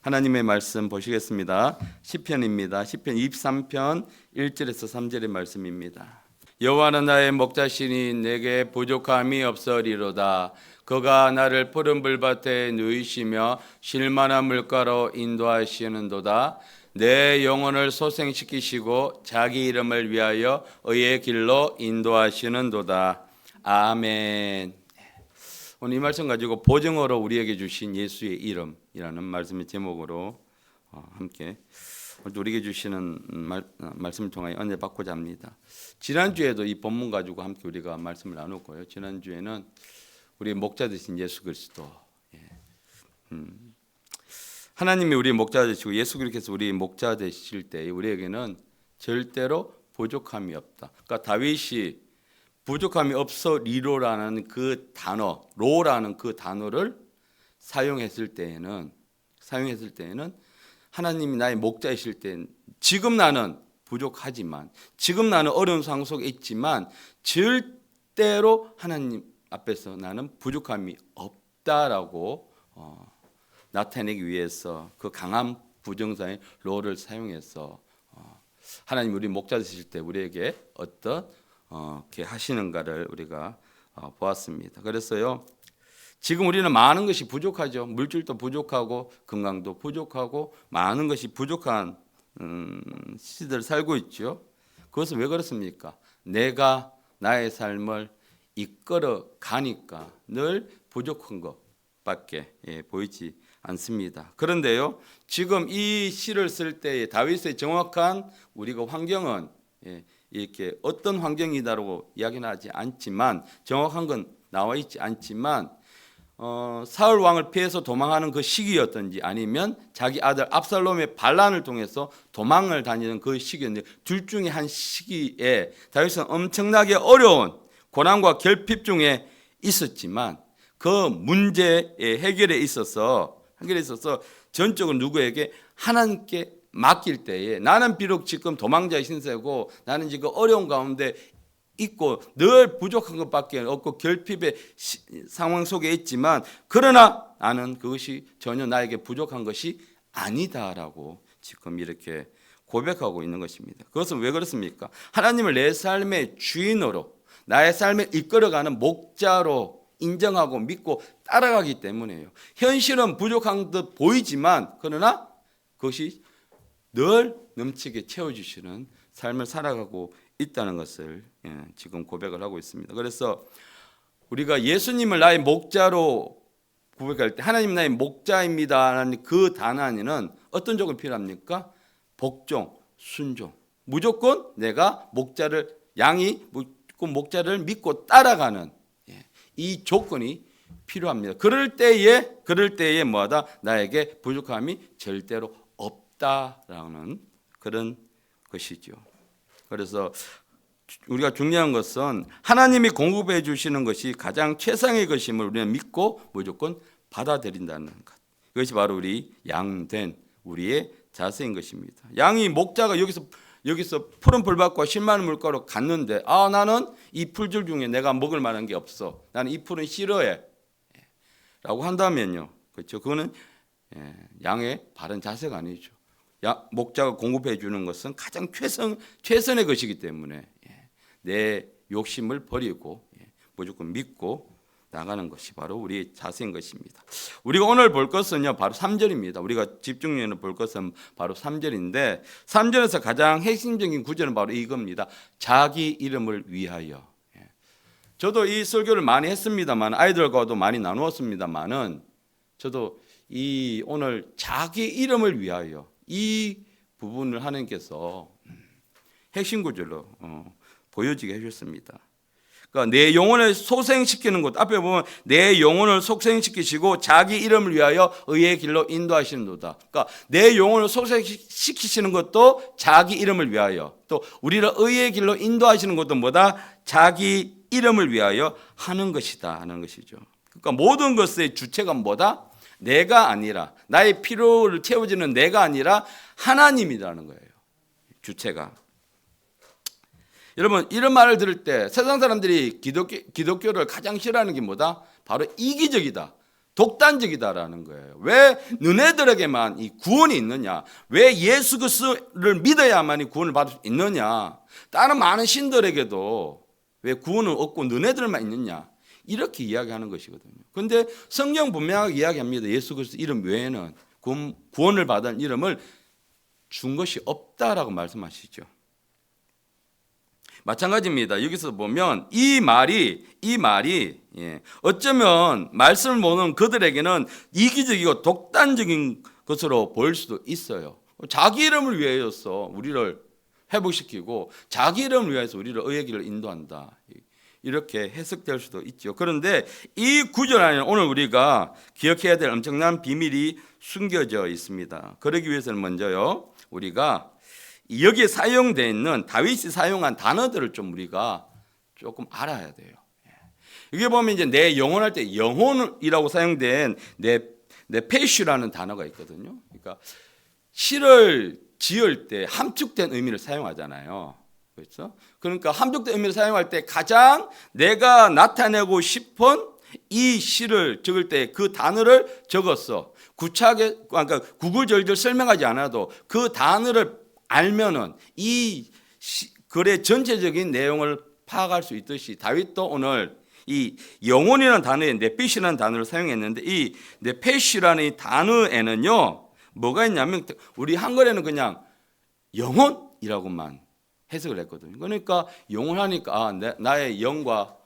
하나님의 말씀 보시겠습니다. 시편입니다. 시편 23편 1절에서 3절의 말씀입니다. 여호와는 나의 목자시니 내게 부족함이 없으리로다. 그가 나를 푸른 불밭에 누이시며 쉴만한 물가로 인도하시는도다. 내 영혼을 소생시키시고 자기 이름을 위하여 의의 길로 인도하시는도다. 아멘. 오늘 이 말씀 가지고 보증으로 우리에게 주신 예수의 이름이라는 말씀의 제목으로 함께 우리에게 주시는 말씀을 통하여 은혜 받고자 합니다. 지난주에도 이 본문 가지고 함께 우리가 말씀을 나눴고요. 지난주에는 우리 목자 되신 예수 그리스도, 하나님이 우리 목자 되시고 예수 그리스도께서 우리 목자 되실 때 우리에게는 절대로 부족함이 없다. 그러니까 다윗이 부족함이 없으리로라는 그 단어, 로라는 그 단어를 사용했을 때에는 하나님이 나의 목자이실 때 지금 나는 부족하지만, 지금 나는 어려운 상황 속에 있지만 절대로 하나님 앞에서 나는 부족함이 없다라고 나타내기 위해서 그 강한 부정사의 로를 사용해서 하나님 우리 목자 되실 때 우리에게 어떤 이렇게 하시는가를 우리가 보았습니다. 그래서요, 지금 우리는 많은 것이 부족하죠. 물질도 부족하고 건강도 부족하고 많은 것이 부족한 시대를 살고 있죠. 그것은 왜 그렇습니까? 내가 나의 삶을 이끌어 가니까 늘 부족한 것밖에 보이지 않습니다. 그런데요, 지금 이 시를 쓸 때의 다윗의 정확한 우리가 환경은 이렇게 어떤 환경이다라고 이야기는 하지 않지만, 정확한 건 나와 있지 않지만 사울 왕을 피해서 도망하는 그 시기였든지 아니면 자기 아들 압살롬의 반란을 통해서 도망을 다니는 그 시기였는데, 둘 중에 한 시기에 다윗은 엄청나게 어려운 고난과 결핍 중에 있었지만 그 문제의 해결에 있어서 전적으로 누구에게? 하나님께 맡길 때에 나는 비록 지금 도망자의 신세고 나는 지금 어려운 가운데 있고 늘 부족한 것밖에 없고 결핍의 상황 속에 있지만, 그러나 나는 그것이 전혀 나에게 부족한 것이 아니다라고 지금 이렇게 고백하고 있는 것입니다. 그것은 왜 그렇습니까? 하나님을 내 삶의 주인으로, 나의 삶을 이끌어가는 목자로 인정하고 믿고 따라가기 때문에요. 현실은 부족한 듯 보이지만 그러나 그것이 늘 넘치게 채워주시는 삶을 살아가고 있다는 것을 지금 고백을 하고 있습니다. 그래서 우리가 예수님을 나의 목자로 고백할 때 하나님 나의 목자입니다라는 그 단어 안에는 어떤 조건이 필요합니까? 복종, 순종. 무조건 내가 양이 목자를 믿고 따라가는 이 조건이 필요합니다. 그럴 때에 뭐하다? 나에게 부족함이 절대로 없다라는 그런 것이죠. 그래서 우리가 중요한 것은 하나님이 공급해 주시는 것이 가장 최상의 것임을 우리는 믿고 무조건 받아들인다는 것. 이것이 바로 우리 양된 우리의 자세인 것입니다. 양이 목자가 여기서 푸른 풀밭과 쉴만한 물가로 갔는데, 나는 이 풀들 중에 내가 먹을 만한 게 없어, 나는 이 풀은 싫어해 라고 한다면요, 그렇죠? 그거는 양의 바른 자세가 아니죠. 목자가 공급해 주는 것은 가장 최선의 것이기 때문에 내 욕심을 버리고 무조건 믿고 나가는 것이 바로 우리의 자세인 것입니다. 우리가 오늘 볼 것은요, 바로 3절입니다. 우리가 집중해서 볼 것은 바로 3절인데, 3절에서 가장 핵심적인 구절은 바로 이겁니다. 자기 이름을 위하여. 저도 이 설교를 많이 했습니다만, 아이들과도 많이 나누었습니다만은, 저도 이 오늘 자기 이름을 위하여 이 부분을 하나님께서 핵심 구절로 보여지게 해주셨습니다. 그러니까 내 영혼을 소생시키는 것, 앞에 보면 내 영혼을 소생시키시고 자기 이름을 위하여 의의 길로 인도하시는도다. 그러니까 내 영혼을 소생시키시는 것도 자기 이름을 위하여, 또 우리를 의의 길로 인도하시는 것도 뭐다? 자기 이름을 위하여 하는 것이다 하는 것이죠. 그러니까 모든 것의 주체가 뭐다? 내가 아니라, 나의 필요를 채워주는 내가 아니라 하나님이라는 거예요. 주체가. 여러분, 이런 말을 들을 때 세상 사람들이 기독교를 가장 싫어하는 게 뭐다? 바로 이기적이다, 독단적이다라는 거예요. 왜 너네들에게만 이 구원이 있느냐? 왜 예수 그리스도를 믿어야만이 구원을 받을 수 있느냐? 다른 많은 신들에게도 왜 구원은 없고 너네들만 있느냐? 이렇게 이야기하는 것이거든요. 그런데 성경 분명하게 이야기합니다. 예수 그리스도 이름 외에는 구원을 받은 이름을 준 것이 없다라고 말씀하시죠. 마찬가지입니다. 여기서 보면 이 말이 어쩌면 말씀을 보는 그들에게는 이기적이고 독단적인 것으로 보일 수도 있어요. 자기 이름을 위하여서 우리를 회복시키고 자기 이름을 위해서 우리를 의의 길을 인도한다. 이렇게 해석될 수도 있죠. 그런데 이 구절 안에 오늘 우리가 기억해야 될 엄청난 비밀이 숨겨져 있습니다. 그러기 위해서는 먼저요, 우리가 여기에 사용되어 있는 다윗이 사용한 단어들을 좀 우리가 조금 알아야 돼요. 여기 보면 이제 내 영혼할 때 영혼이라고 사용된 네페시라는 단어가 있거든요. 그러니까 시를 지을 때 함축된 의미를 사용하잖아요. 그렇죠? 그러니까 함축된 의미를 사용할 때 가장 내가 나타내고 싶은 이 시를 적을 때 그 단어를 적었어. 구차하게, 그러니까 구구절절 설명하지 않아도 그 단어를 알면은 이 글의 전체적인 내용을 파악할 수 있듯이 다윗도 오늘 이 영혼이라는 단어에 네핏이라는 단어를 사용했는데 이 네핏이라는 이 단어에는요 뭐가 있냐면 우리 한글에는 그냥 영혼이라고만 해석을 했거든요. 그러니까 영혼하니까 나의 영과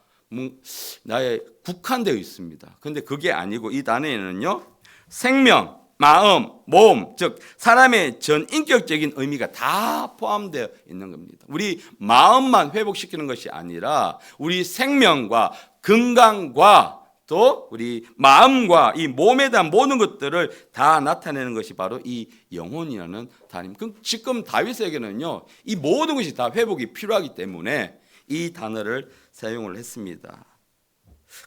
나의 국한되어 있습니다. 그런데 그게 아니고 이 단어에는요 생명, 마음, 몸, 즉 사람의 전인격적인 의미가 다 포함되어 있는 겁니다. 우리 마음만 회복시키는 것이 아니라 우리 생명과 건강과 또 우리 마음과 이 몸에 대한 모든 것들을 다 나타내는 것이 바로 이 영혼이라는 단어입니다. 지금 다윗에게는요 이 모든 것이 다 회복이 필요하기 때문에 이 단어를 사용을 했습니다.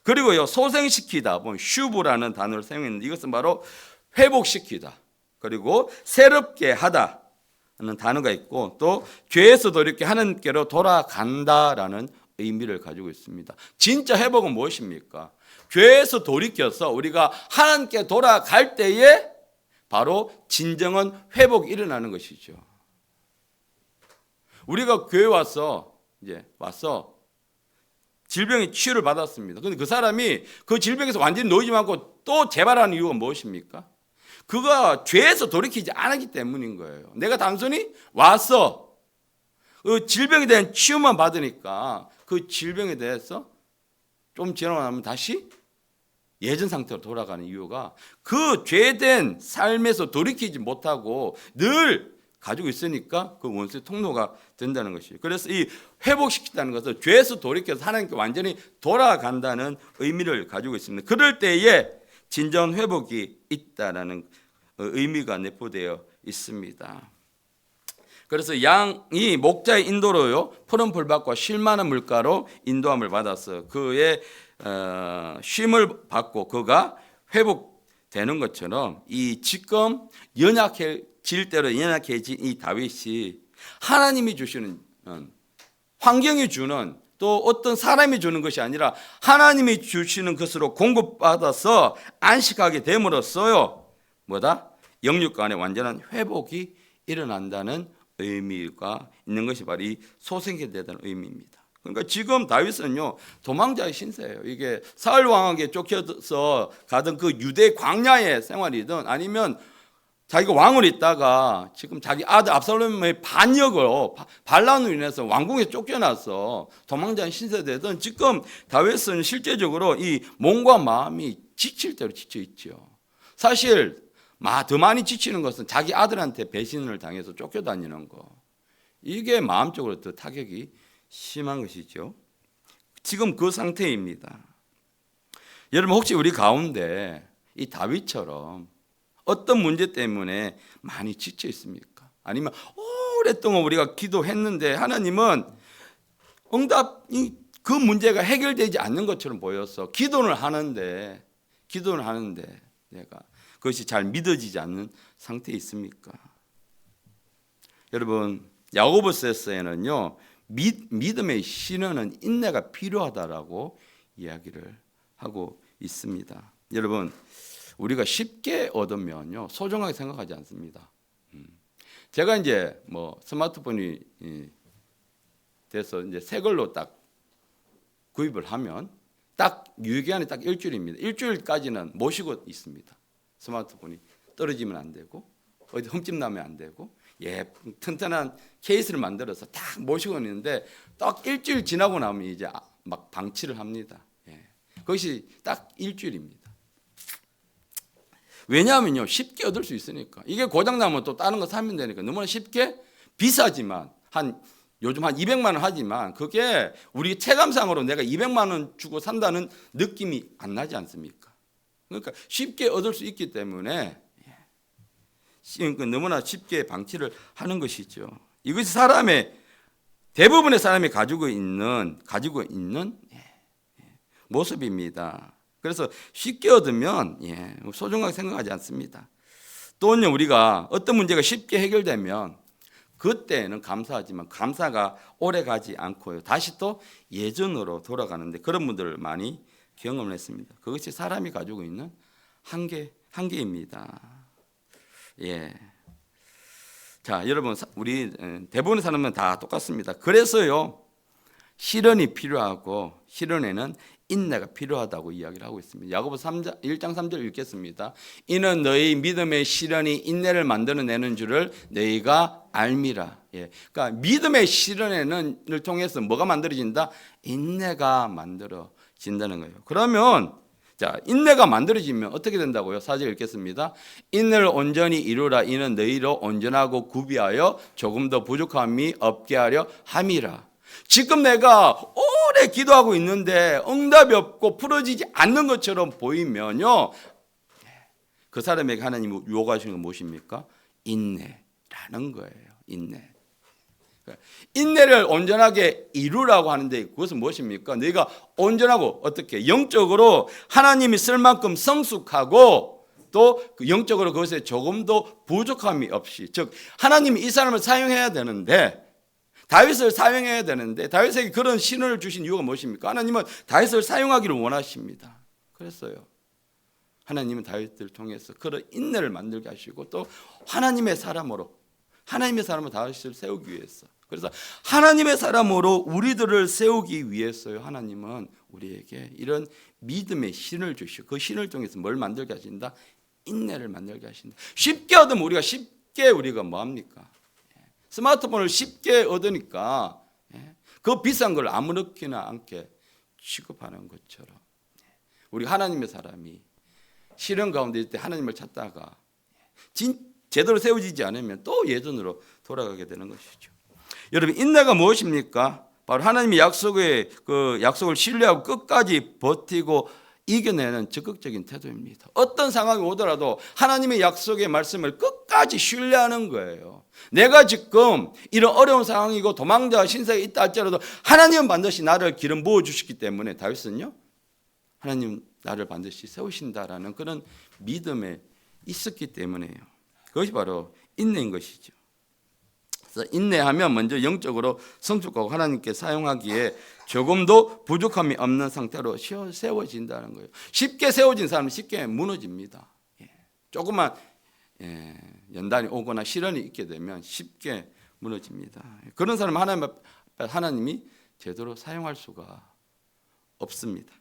그리고요 소생시키다, 슈브라는 단어를 사용했는데 이것은 바로 회복시키다, 그리고 새롭게 하다는 단어가 있고 또 죄에서 돌이켜 하나님께로 돌아간다라는 의미를 가지고 있습니다. 진짜 회복은 무엇입니까? 죄에서 돌이켜서 우리가 하나님께 돌아갈 때에 바로 진정한 회복이 일어나는 것이죠. 우리가 교회 와서 질병의 치유를 받았습니다. 그런데 그 사람이 그 질병에서 완전히 놓이지 않고 또 재발하는 이유가 무엇입니까? 그가 죄에서 돌이키지 않았기 때문인 거예요. 내가 단순히 와서 그 질병에 대한 치유만 받으니까 그 질병에 대해서 좀 지나고 나면 다시 예전 상태로 돌아가는 이유가 그 죄된 삶에서 돌이키지 못하고 늘 가지고 있으니까 그 원수의 통로가 된다는 것이에요. 그래서 이 회복시킨다는 것은 죄에서 돌이켜서 하나님께 완전히 돌아간다는 의미를 가지고 있습니다. 그럴 때에 진정 회복이 있다라는 의미가 내포되어 있습니다. 그래서 양이 목자의 인도로요 푸른 풀밭과 쉴만한 물가로 인도함을 받아서 그의 쉼을 받고 그가 회복되는 것처럼 이 지금 연약해질 대로 연약해진 이 다윗이 하나님이 주시는 환경이 주는 또 어떤 사람이 주는 것이 아니라 하나님이 주시는 것으로 공급받아서 안식하게 됨으로써요 뭐다? 영육 간의 완전한 회복이 일어난다는 의미가 있는 것이 바로 이 소생이 되다는 의미입니다. 그러니까 지금 다윗은요 도망자의 신세예요. 이게 사울 왕에게 쫓겨서 가던 그 유대 광야의 생활이든 아니면 자기가 왕으로 있다가 지금 자기 아들 압살롬의 반역으로 반란으로 인해서 왕궁에 쫓겨나서 도망자의 신세되던 지금 다윗은 실제적으로 이 몸과 마음이 지칠 대로 지쳐 있죠. 사실 더 많이 지치는 것은 자기 아들한테 배신을 당해서 쫓겨다니는 거. 이게 마음적으로 더 타격이 심한 것이죠. 지금 그 상태입니다. 여러분 혹시 우리 가운데 이 다윗처럼 어떤 문제 때문에 많이 지쳐 있습니까? 아니면 오랫동안 우리가 기도했는데 하나님은 그 문제가 해결되지 않는 것처럼 보여서 기도를 하는데 내가 그것이 잘 믿어지지 않는 상태에 있습니까? 여러분 야고보서에는요 믿음의 신원은 인내가 필요하다라고 이야기를 하고 있습니다. 여러분, 우리가 쉽게 얻으면요 소중하게 생각하지 않습니다. 제가 이제 뭐 스마트폰이 돼서 이제 새 걸로 딱 구입을 하면 딱 유효기한이 딱 일주일입니다. 일주일까지는 모시고 있습니다. 스마트폰이 떨어지면 안 되고 어디 흠집 나면 안 되고 튼튼한 케이스를 만들어서 딱 모시고 있는데 딱 일주일 지나고 나면 이제 막 방치를 합니다. 그것이 딱 일주일입니다. 왜냐하면요 쉽게 얻을 수 있으니까. 이게 고장 나면 또 다른 거 사면 되니까 너무나 쉽게 비싸지만 요즘 한 200만 원 하지만 그게 우리 체감상으로 내가 200만 원 주고 산다는 느낌이 안 나지 않습니까? 그러니까 쉽게 얻을 수 있기 때문에 너무나 쉽게 방치를 하는 것이죠. 이것이 대부분의 사람이 가지고 있는 모습입니다. 그래서 쉽게 얻으면 소중하게 생각하지 않습니다. 또는 우리가 어떤 문제가 쉽게 해결되면 그때는 감사하지만 감사가 오래 가지 않고요. 다시 또 예전으로 돌아가는데 그런 분들을 많이 경험을 했습니다. 그것이 사람이 가지고 있는 한계입니다. 자, 여러분, 우리 대부분의 사람은 다 똑같습니다. 그래서요, 실현이 필요하고 실현에는 인내가 필요하다고 이야기를 하고 있습니다. 야고보서 1장 3절 읽겠습니다. 이는 너희 믿음의 실현이 인내를 만들어내는 줄을 너희가 알미라. 그러니까 믿음의 실현을 통해서 뭐가 만들어진다? 인내가 만들어진다는 거예요. 그러면 자, 인내가 만들어지면 어떻게 된다고요? 4절 읽겠습니다. 인내를 온전히 이루라. 이는 너희로 온전하고 구비하여 조금 더 부족함이 없게 하려 함이라. 지금 내가 오래 기도하고 있는데 응답이 없고 풀어지지 않는 것처럼 보이면요, 그 사람에게 하나님이 요구하시는 건 무엇입니까? 인내라는 거예요. 인내를 온전하게 이루라고 하는데 그것은 무엇입니까? 너희가 온전하고 어떻게 영적으로 하나님이 쓸 만큼 성숙하고 또 영적으로 그것에 조금도 부족함이 없이, 즉 하나님이 이 사람을 사용해야 되는데 다윗을 사용해야 되는데 다윗에게 그런 신호를 주신 이유가 무엇입니까? 하나님은 다윗을 사용하기를 원하십니다. 그랬어요. 하나님은 다윗을 통해서 그런 인내를 만들게 하시고 또 하나님의 사람으로 다윗을 세우기 위해서, 그래서 하나님의 사람으로 우리들을 세우기 위해서요, 하나님은 우리에게 이런 믿음의 신을 주시고 그 신을 통해서 뭘 만들게 하신다? 인내를 만들게 하신다. 쉽게 얻으면 우리가 뭐합니까? 스마트폰을 쉽게 얻으니까 그 비싼 걸 아무렇게나 않게 취급하는 것처럼 우리 하나님의 사람이 시련 가운데 있을 때 하나님을 찾다가 제대로 세워지지 않으면 또 예전으로 돌아가게 되는 것이죠. 여러분, 인내가 무엇입니까? 바로 하나님의 약속을 신뢰하고 끝까지 버티고 이겨내는 적극적인 태도입니다. 어떤 상황이 오더라도 하나님의 약속의 말씀을 끝까지 신뢰하는 거예요. 내가 지금 이런 어려운 상황이고 도망자 신세에 있다 할지라도 하나님은 반드시 나를 기름 부어주시기 때문에 다윗은요, 하나님 나를 반드시 세우신다라는 그런 믿음에 있었기 때문에요. 그것이 바로 인내인 것이죠. 그래서 인내하면 먼저 영적으로 성숙하고 하나님께 사용하기에 조금도 부족함이 없는 상태로 세워진다는 거예요. 쉽게 세워진 사람은 쉽게 무너집니다. 조금만 연단이 오거나 시련이 있게 되면 쉽게 무너집니다. 그런 사람은 하나님이 제대로 사용할 수가 없습니다.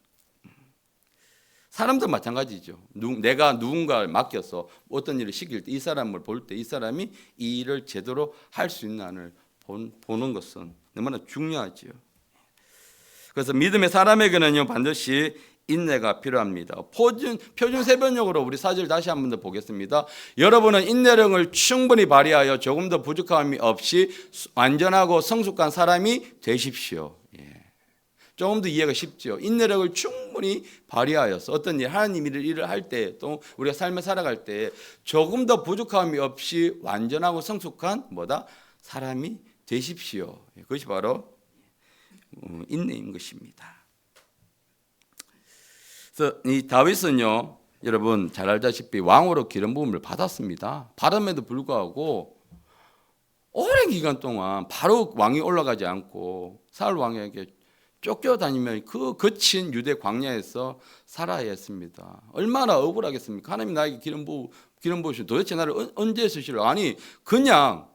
사람도 마찬가지죠. 내가 누군가를 맡겨서 어떤 일을 시킬 때 이 사람을 볼 때 이 사람이 이 일을 제대로 할 수 있는지를 보는 것은 너무나 중요하죠. 그래서 믿음의 사람에게는요 반드시 인내가 필요합니다. 표준 세번역으로 우리 4절 다시 한 번 더 보겠습니다. 여러분은 인내력을 충분히 발휘하여 조금 더 부족함이 없이 완전하고 성숙한 사람이 되십시오. 조금 더 이해가 쉽죠. 인내력을 충분히 발휘하여서 어떤 일, 하나님 일을 할 때, 또 우리가 삶을 살아갈 때 조금 더 부족함이 없이 완전하고 성숙한 사람이 되십시오. 그것이 바로 인내인 것입니다. 그래서 이 다윗은요, 여러분 잘 알다시피 왕으로 기름 부음을 받았습니다. 받음에도 불구하고 오랜 기간 동안 바로 왕이 올라가지 않고 사울 왕에게 쫓겨다니며 그 거친 유대 광야에서 살아야 했습니다. 얼마나 억울하겠습니까? 하나님 나에게 기름 부으시고 도대체 나를 언제 쓰시려? 아니 그냥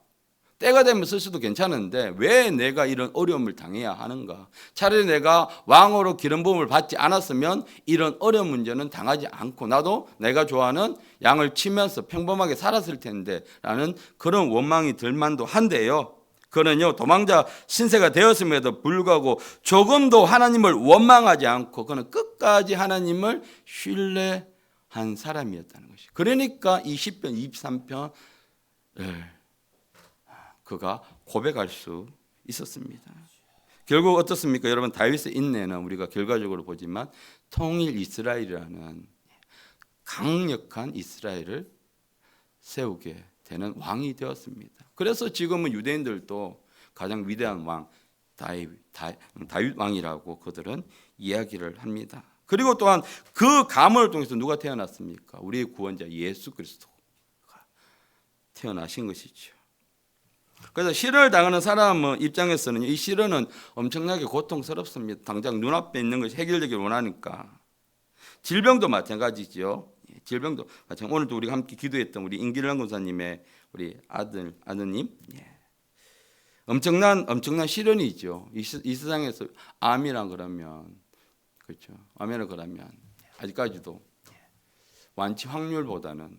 때가 되면 쓰셔도 괜찮은데 왜 내가 이런 어려움을 당해야 하는가? 차라리 내가 왕으로 기름 부음을 받지 않았으면 이런 어려운 문제는 당하지 않고 나도 내가 좋아하는 양을 치면서 평범하게 살았을 텐데 라는 그런 원망이 들만도 한데요. 그는요 도망자 신세가 되었음에도 불구하고 조금도 하나님을 원망하지 않고 그는 끝까지 하나님을 신뢰한 사람이었다는 것이. 그러니까 이 시편 23편을 그가 고백할 수 있었습니다. 결국 어떻습니까? 여러분 다윗의 인내는 우리가 결과적으로 보지만 통일 이스라엘이라는 강력한 이스라엘을 세우게 되는 왕이 되었습니다. 그래서 지금은 유대인들도 가장 위대한 왕 다윗 왕이라고 그들은 이야기를 합니다. 그리고 또한 그 가문을 통해서 누가 태어났습니까? 우리의 구원자 예수 그리스도가 태어나신 것이죠. 그래서 시련을 당하는 사람 입장에서는 이 시련은 엄청나게 고통스럽습니다. 당장 눈앞에 있는 것이 해결되길 원하니까. 질병도 마찬가지죠. 질병도 마찬가지. 오늘도 우리가 함께 기도했던 우리 임기령 권사님의 우리 아드님, 엄청난 시련이죠. 이 세상에서 암이란 그러면 그렇죠. 암이란 그러면 아직까지도 완치 확률보다는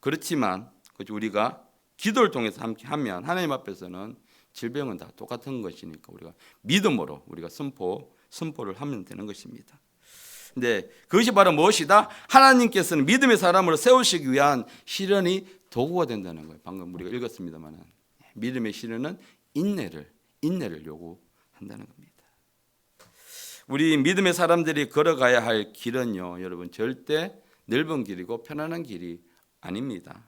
그렇지만 우리가 기도를 통해서 함께 하면 하나님 앞에서는 질병은 다 똑같은 것이니까 우리가 믿음으로 우리가 선포를 하면 되는 것입니다. 근데 그것이 바로 무엇이다? 하나님께서는 믿음의 사람으로 세우시기 위한 시련이 도구가 된다는 거예요. 방금 우리가 읽었습니다만 믿음의 시련은 인내를 요구한다는 겁니다. 우리 믿음의 사람들이 걸어가야 할 길은요, 여러분 절대 넓은 길이고 편안한 길이 아닙니다.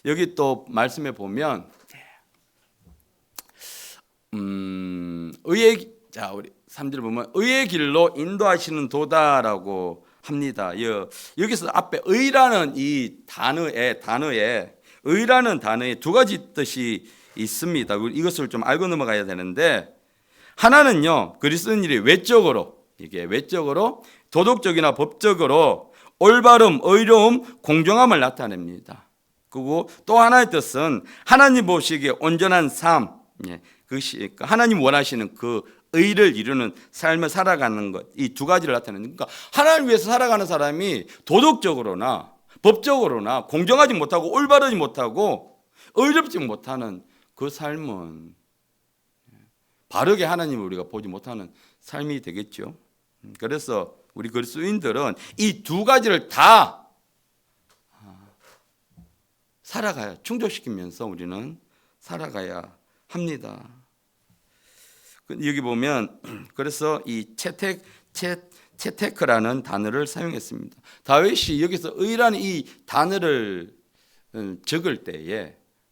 여기 또 말씀에 보면 우리 3절 보면 의의 길로 인도하시는 도다라고 합니다. 여기서 앞에 의라는 이 단어에 의라는 단어에 두 가지 뜻이 있습니다. 이것을 좀 알고 넘어가야 되는데 하나는요 그리스도인들이 외적으로 도덕적이나 법적으로 올바름, 의로움, 공정함을 나타냅니다. 그리고 또 하나의 뜻은 하나님 보시기에 온전한 삶, 그것이 하나님 원하시는 그 의를 이루는 삶을 살아가는 것, 이 두 가지를 나타내는. 그러니까 하나님을 위해서 살아가는 사람이 도덕적으로나 법적으로나 공정하지 못하고 올바르지 못하고 의롭지 못하는 그 삶은 바르게 하나님을 우리가 보지 못하는 삶이 되겠죠. 그래서 우리 그리스도인들은 이 두 가지를 다 살아가야 충족시키면서 우리는 살아가야 합니다. 여기 보면 그래서 이 채테크라는 단어를 사용했습니다. 다윗이 여기서 의라는 이 단어를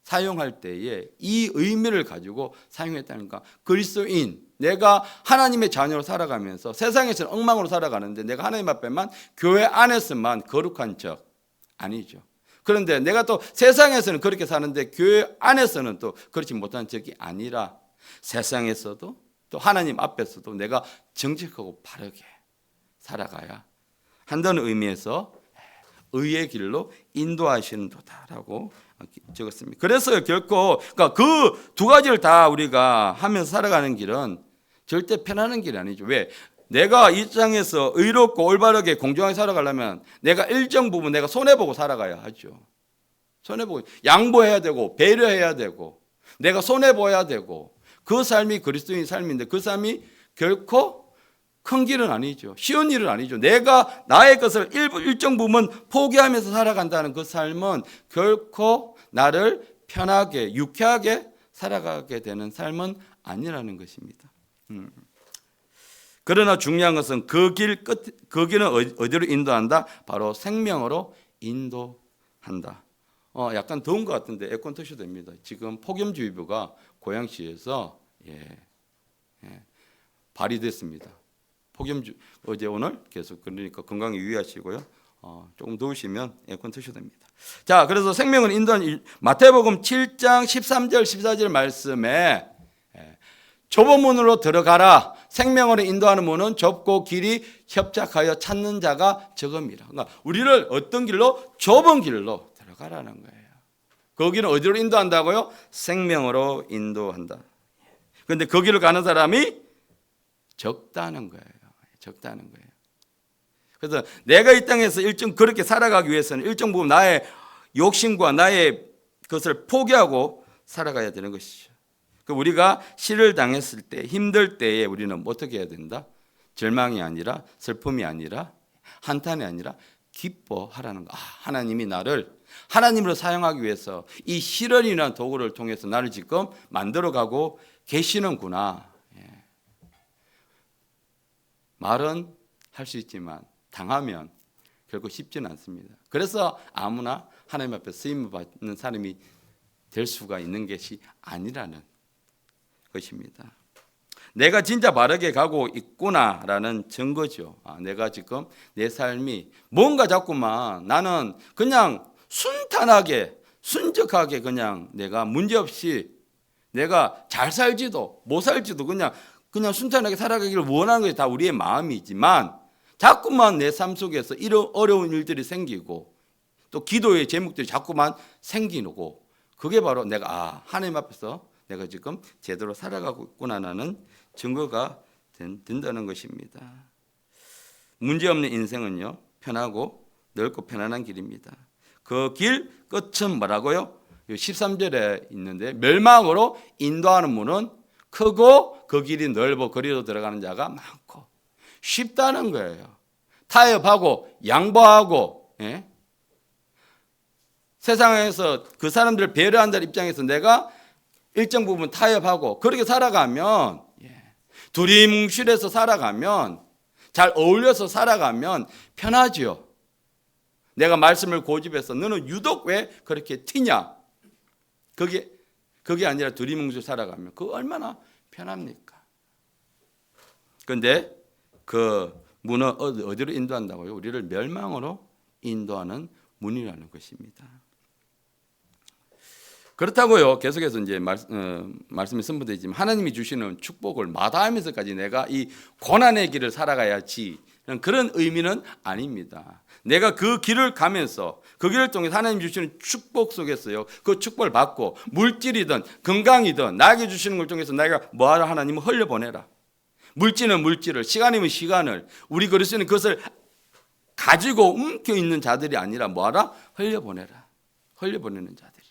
사용할 때에 이 의미를 가지고 사용했다니까. 그리스도인, 내가 하나님의 자녀로 살아가면서 세상에서는 엉망으로 살아가는데 내가 하나님 앞에만 교회 안에서만 거룩한 척 아니죠. 그런데 내가 또 세상에서는 그렇게 사는데 교회 안에서는 또 그렇지 못한 적이 아니라 세상에서도 또 하나님 앞에서도 내가 정직하고 바르게 살아가야 한다는 의미에서 의의 길로 인도하시는 도다라고 적었습니다. 그래서 결코 그러니까 그 두 가지를 다 우리가 하면서 살아가는 길은 절대 편안한 길이 아니죠. 왜? 내가 이 땅에서 의롭고 올바르게 공정하게 살아가려면 내가 일정 부분 내가 손해보고 살아가야 하죠. 손해보고 양보해야 되고 배려해야 되고 내가 손해보아야 되고 그 삶이 그리스도인 삶인데 그 삶이 결코 큰 길은 아니죠. 쉬운 일은 아니죠. 내가 나의 것을 일정 부분 포기하면서 살아간다는 그 삶은 결코 나를 편하게 유쾌하게 살아가게 되는 삶은 아니라는 것입니다. 그러나 중요한 것은 그 길은 어디로 인도한다? 바로 생명으로 인도한다. 약간 더운 것 같은데 에어컨 트셔도 됩니다. 지금 폭염주의보가 고양시에서 발휘됐습니다. 어제 오늘 계속 그러니까 건강에 유의하시고요. 조금 더우시면 에어컨 트셔도 됩니다. 자, 그래서 생명을 인도한 마태복음 7장 13절 14절 말씀에 좁은 문으로 들어가라. 생명으로 인도하는 문은 좁고 길이 협착하여 찾는 자가 적음이라. 그러니까 우리를 어떤 길로? 좁은 길로 들어가라는 거예요. 거기는 어디로 인도한다고요? 생명으로 인도한다. 그런데 그 길을 가는 사람이 적다는 거예요. 적다는 거예요. 그래서 내가 이 땅에서 일정 그렇게 살아가기 위해서는 일정 부분 나의 욕심과 나의 것을 포기하고 살아가야 되는 것이죠. 우리가 시를 당했을 때, 힘들 때에 우리는 어떻게 해야 된다? 절망이 아니라, 슬픔이 아니라, 한탄이 아니라 기뻐하라는 거. 하나님이 나를 하나님으로 사용하기 위해서 이 시련이라는 도구를 통해서 나를 지금 만들어가고 계시는구나. 말은 할 수 있지만 당하면 결코 쉽지는 않습니다. 그래서 아무나 하나님 앞에 쓰임을 받는 사람이 될 수가 있는 것이 아니라는 것입니다. 내가 진짜 바르게 가고 있구나라는 증거죠. 내가 지금 내 삶이 뭔가 자꾸만 나는 그냥 순탄하게 순적하게 그냥 내가 문제없이 내가 잘 살지도 못 살지도 그냥 순탄하게 살아가기를 원하는 것이 다 우리의 마음이지만 자꾸만 내 삶 속에서 이런 어려운 일들이 생기고 또 기도의 제목들이 자꾸만 생기고 그게 바로 내가 하나님 앞에서 내가 지금 제대로 살아가고 있구나라는 증거가 된다는 것입니다. 문제없는 인생은요, 편하고 넓고 편안한 길입니다. 그 길 끝은 뭐라고요? 13절에 있는데 멸망으로 인도하는 문은 크고 그 길이 넓어 거리로 들어가는 자가 많고 쉽다는 거예요. 타협하고 양보하고 세상에서 그 사람들을 배려한다는 입장에서 내가 일정 부분 타협하고 그렇게 살아가면 두리뭉실해서 살아가면 잘 어울려서 살아가면 편하죠. 내가 말씀을 고집해서 너는 유독 왜 그렇게 튀냐? 그게 아니라 두리뭉실 살아가면 그거 얼마나 편합니까? 그런데 그 문은 어디로 인도한다고요? 우리를 멸망으로 인도하는 문이라는 것입니다. 그렇다고요. 계속해서 이제 말씀이 선포되지만 하나님이 주시는 축복을 마다하면서까지 내가 이 고난의 길을 살아가야지 그런 의미는 아닙니다. 내가 그 길을 가면서 그 길을 통해서 하나님 주시는 축복 속에서요. 그 축복을 받고 물질이든 건강이든 나에게 주시는 걸 통해서 내가 뭐하라 하나님은 흘려보내라. 물질은 물질을, 시간이면 시간을 우리 그리스도인은 그것을 가지고 움켜 있는 자들이 아니라 뭐하라? 흘려보내라. 흘려보내는 자들이라.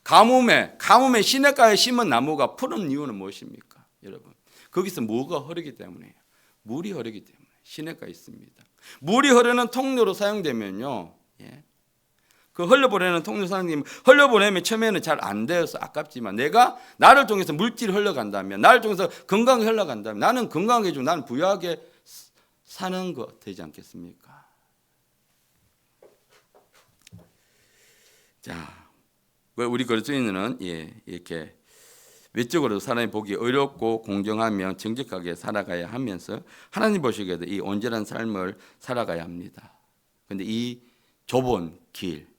가뭄에 시냇가에 심은 나무가 푸른 이유는 무엇입니까? 여러분, 거기서 뭐가 흐르기 때문에요? 물이 흐르기 때문에 시냇가에 있습니다. 물이 흐르는 통로로 사용되면요, 그 흘려보내는 통로 사용되면 흘려보내면 처음에는 잘 안 되어서 아깝지만 내가 나를 통해서 물질이 흘러간다면 나를 통해서 건강이 흘러간다면 나는 건강하게 좀 나는 부유하게 사는 거 되지 않겠습니까? 자, 우리 그리스도인은 이렇게 외적으로 사람이 보기 어렵고 공정하며 정직하게 살아가야 하면서 하나님 보시기에도 이 온전한 삶을 살아가야 합니다. 그런데 이 좁은 길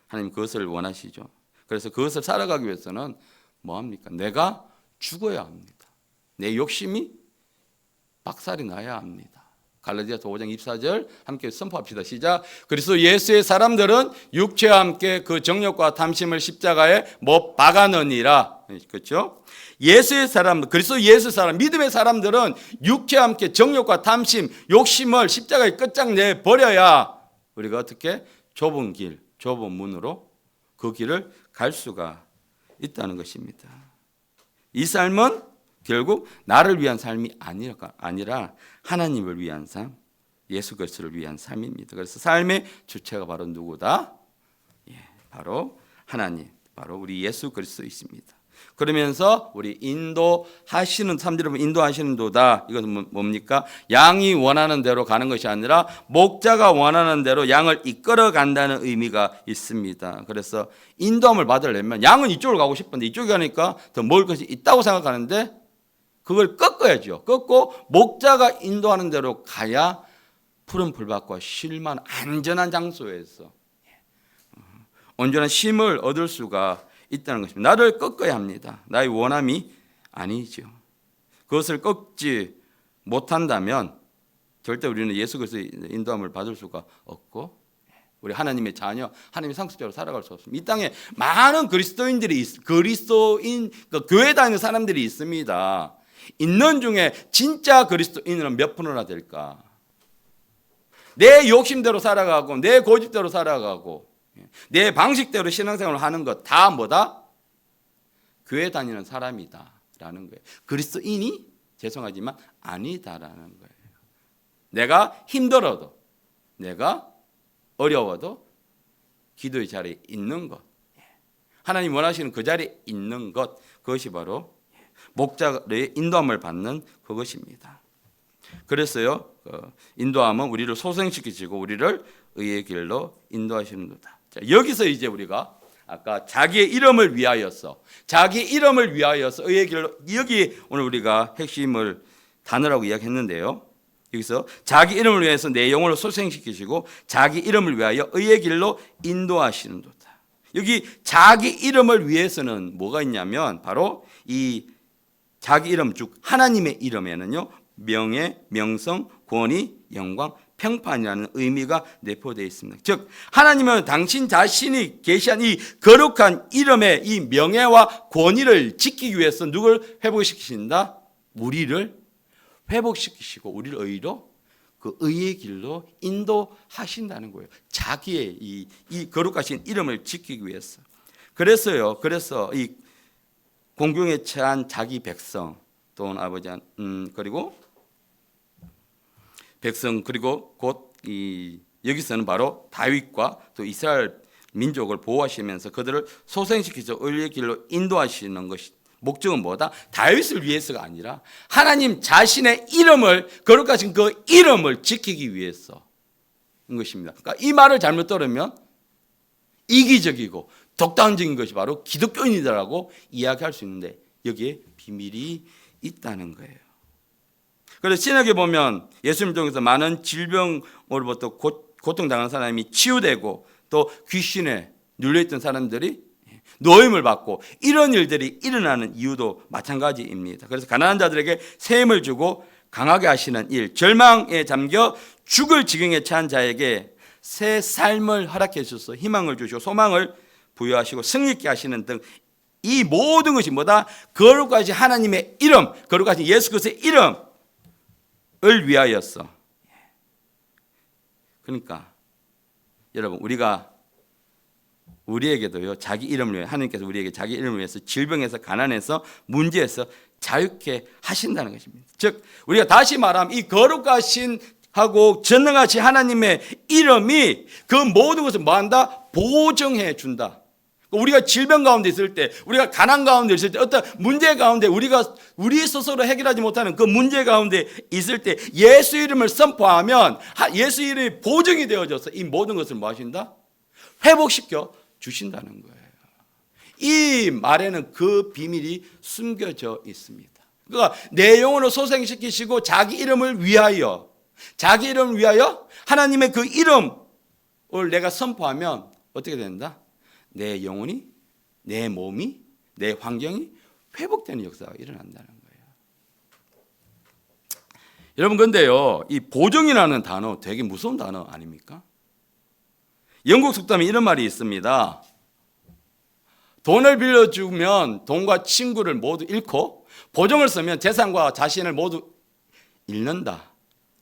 하나님 그것을 원하시죠. 그래서 그것을 살아가기 위해서는 뭐합니까? 내가 죽어야 합니다. 내 욕심이 박살이 나야 합니다. 갈라디아서 5장 24절 함께 선포합시다. 시작. 그리스도 예수의 사람들은 육체와 함께 그 정욕과 탐심을 십자가에 못 박아넣으니라. 그렇죠? 예수의 사람, 그리스도 예수 사람, 믿음의 사람들은 육체와 함께 정욕과 탐심, 욕심을 십자가에 끝장내 버려야 우리가 어떻게 좁은 길, 좁은 문으로 그 길을 갈 수가 있다는 것입니다. 이 삶은 결국 나를 위한 삶이 아니라 하나님을 위한 삶, 예수 그리스도를 위한 삶입니다. 그래서 삶의 주체가 바로 누구다? 바로 하나님, 바로 우리 예수 그리스도이십니다. 그러면서 우리 인도하시는 사람들은 인도하시는 도다. 이것은 뭡니까? 양이 원하는 대로 가는 것이 아니라 목자가 원하는 대로 양을 이끌어 간다는 의미가 있습니다. 그래서 인도함을 받으려면 양은 이쪽으로 가고 싶은데 이쪽에 가니까 더 먹을 것이 있다고 생각하는데 그걸 꺾어야죠. 꺾고 목자가 인도하는 대로 가야 푸른 풀밭과 쉴만 안전한 장소에서 온전한 쉼을 얻을 수가 있다는 것입니다. 나를 꺾어야 합니다. 나의 원함이 아니죠. 그것을 꺾지 못한다면 절대 우리는 예수 그리스도의 인도함을 받을 수가 없고 우리 하나님의 자녀, 하나님의 상속자로 살아갈 수 없습니다. 이 땅에 많은 그리스도인들이 그러니까 교회 다니는 사람들이 있습니다. 있는 중에 진짜 그리스도인은 몇 프로나 될까? 내 욕심대로 살아가고 내 고집대로 살아가고 내 방식대로 신앙생활을 하는 것 다 뭐다? 교회 다니는 사람이다라는 거예요. 그리스도인이 죄송하지만 아니다라는 거예요. 내가 힘들어도 내가 어려워도 기도의 자리에 있는 것, 하나님 원하시는 그 자리에 있는 것, 그것이 바로 목자의 인도함을 받는 그것입니다. 그래서요, 인도함은 우리를 소생시키시고 우리를 의의 길로 인도하시는도다. 자, 여기서 이제 우리가 아까 자기의 이름을 위하여서 의의 길로, 여기 오늘 우리가 핵심을 단어라고 이야기했는데요. 여기서 자기 이름을 위해서 내 영혼을 소생시키시고 자기 이름을 위하여 의의 길로 인도하시는도다. 여기 자기 이름을 위해서는 뭐가 있냐면 바로 이 자기 이름 즉 하나님의 이름에는요 명예, 명성, 권위, 영광, 평판이라는 의미가 내포되어 있습니다. 즉 하나님은 당신 자신이 계시한 이 거룩한 이름의 이 명예와 권위를 지키기 위해서 누굴 회복시키신다? 우리를 회복시키시고 우리를 의로 그 의의 길로 인도하신다는 거예요. 자기의 이 거룩하신 이름을 지키기 위해서. 그래서 이 공경에 처한 자기 백성 또는 아버지 그리고 백성 그리고 곧 이 여기서는 바로 다윗과 또 이스라엘 민족을 보호하시면서 그들을 소생시키셔 의의 길로 인도하시는 것이 목적은 뭐다? 다윗을 위해서가 아니라 하나님 자신의 이름을 거룩하신 그 이름을 지키기 위해서인 것입니다. 그러니까 이 말을 잘못 들으면 이기적이고 독단적인 것이 바로 기독교인이다라고 이야기할 수 있는데 여기에 비밀이 있다는 거예요. 그래서 신약에 보면 예수님 통해서 많은 질병으로부터 고통당한 사람이 치유되고 또 귀신에 눌려있던 사람들이 노임을 받고 이런 일들이 일어나는 이유도 마찬가지입니다. 그래서 가난한 자들에게 새 힘을 주고 강하게 하시는 일, 절망에 잠겨 죽을 지경에 처한 자에게 새 삶을 허락해 주셔서 희망을 주시고 소망을 부여하시고 승리 있게 하시는 등 이 모든 것이 뭐다? 거룩하신 하나님의 이름, 거룩하신 예수 그리스도의 이름을 위하여서. 그러니까 여러분 우리에게도요 자기 이름을 위해 하나님께서 우리에게 자기 이름을 위해서 질병에서 가난에서 문제에서 자유케 하신다는 것입니다. 즉 우리가 다시 말하면 이 거룩하신 하고 전능하신 하나님의 이름이 그 모든 것을 뭐한다? 보증해 준다. 우리가 질병 가운데 있을 때, 우리가 가난 가운데 있을 때, 어떤 문제 가운데 우리 스스로 해결하지 못하는 그 문제 가운데 있을 때 예수 이름을 선포하면 예수 이름이 보증이 되어져서 이 모든 것을 뭐 하신다? 회복시켜 주신다는 거예요. 이 말에는 그 비밀이 숨겨져 있습니다. 그러니까 내 영혼을 소생시키시고 자기 이름을 위하여 하나님의 그 이름을 내가 선포하면 어떻게 된다? 내 영혼이, 내 몸이, 내 환경이 회복되는 역사가 일어난다는 거예요. 여러분 근데요 이 보증이라는 단어 되게 무서운 단어 아닙니까? 영국 속담에 이런 말이 있습니다. 돈을 빌려주면 돈과 친구를 모두 잃고 보증을 쓰면 재산과 자신을 모두 잃는다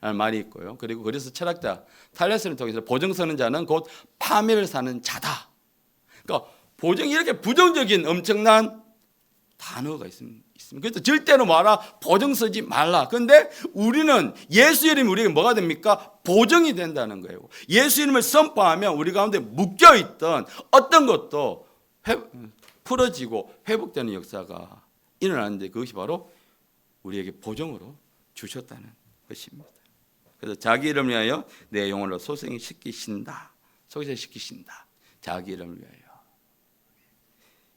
라는 말이 있고요. 그리고 그래서 철학자 탈레스를 통해서 보증 서는 자는 곧 파멸을 사는 자다. 그러니까 보증이 이렇게 부정적인 엄청난 단어가 있습니다. 그래서 절대로 말아 보증 쓰지 말라. 그런데 우리는 예수 이름이 우리에게 뭐가 됩니까? 보증이 된다는 거예요. 예수 이름을 선포하면 우리 가운데 묶여있던 어떤 것도 풀어지고 회복되는 역사가 일어나는데 그것이 바로 우리에게 보증으로 주셨다는 것입니다. 그래서 자기 이름을 위하여 내 영혼을 소생시키신다. 자기 이름을 위하여.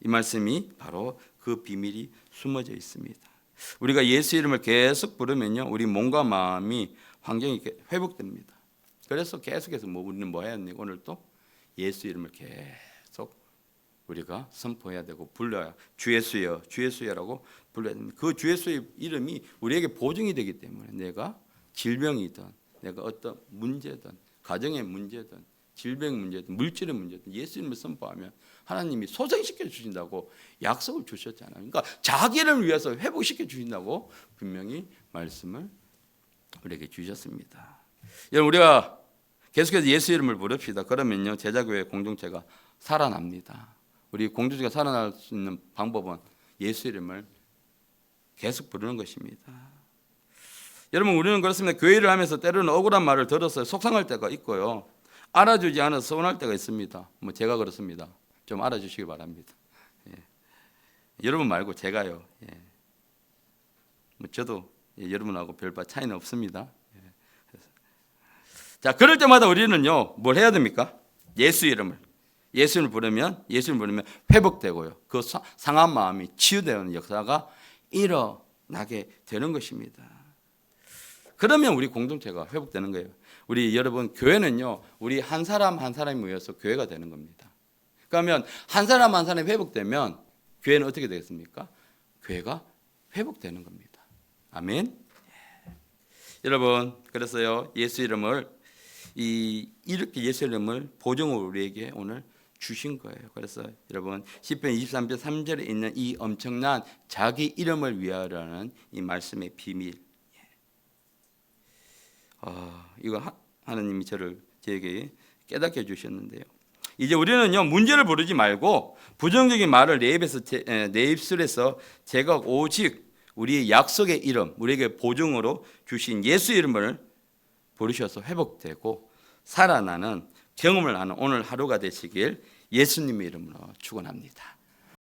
이 말씀이 바로 그 비밀이 숨어져 있습니다. 우리가 예수 이름을 계속 부르면요, 우리 몸과 마음이 환경이 회복됩니다. 그래서 계속해서 우리는 뭐 해야 하니 오늘 또 예수 이름을 계속 우리가 선포해야 되고 불러야 주 예수여 주 예수여라고 불러야 됩니다. 그 주 예수의 이름이 우리에게 보증이 되기 때문에 내가 질병이든 내가 어떤 문제든 가정의 문제든 질병 문제든 물질의 문제든 예수 이름을 선포하면 하나님이 소생시켜 주신다고 약속을 주셨잖아요. 그러니까 자기를 위해서 회복시켜 주신다고 분명히 말씀을 우리에게 주셨습니다. 여러분 우리가 계속해서 예수 이름을 부릅시다. 그러면요 제자교회 공동체가 살아납니다. 우리 공동체가 살아날 수 있는 방법은 예수 이름을 계속 부르는 것입니다. 여러분 우리는 그렇습니다. 교회를 하면서 때로는 억울한 말을 들어서 속상할 때가 있고요. 알아주지 않아서 서운할 때가 있습니다. 뭐 제가 그렇습니다. 좀 알아주시기 바랍니다. 예. 여러분 말고 제가요. 예. 뭐 저도 여러분하고 별 바 차이는 없습니다. 예. 자 그럴 때마다 우리는요 뭘 해야 됩니까? 예수 이름을 부르면 회복되고요. 그 상한 마음이 치유되는 역사가 일어나게 되는 것입니다. 그러면 우리 공동체가 회복되는 거예요. 우리 여러분 교회는요 우리 한 사람 한 사람이 모여서 교회가 되는 겁니다. 그러면 한 사람 한 사람이 회복되면 교회는 어떻게 되겠습니까? 교회가 회복되는 겁니다. 아멘. 여러분 그래서요 예수 이름을 이렇게 예수 이름을 보증으로 우리에게 오늘 주신 거예요. 그래서 여러분 시편 23편 3절에 있는 이 엄청난 자기 이름을 위하여라는 이 말씀의 비밀. 이거 하나님이 저에게 깨닫게 해주셨는데요. 이제 우리는요 문제를 부르지 말고 부정적인 말을 내 입술에서 제가 오직 우리의 약속의 이름, 우리에게 보증으로 주신 예수 이름을 부르셔서 회복되고 살아나는 경험을 하는 오늘 하루가 되시길 예수님의 이름으로 축원합니다.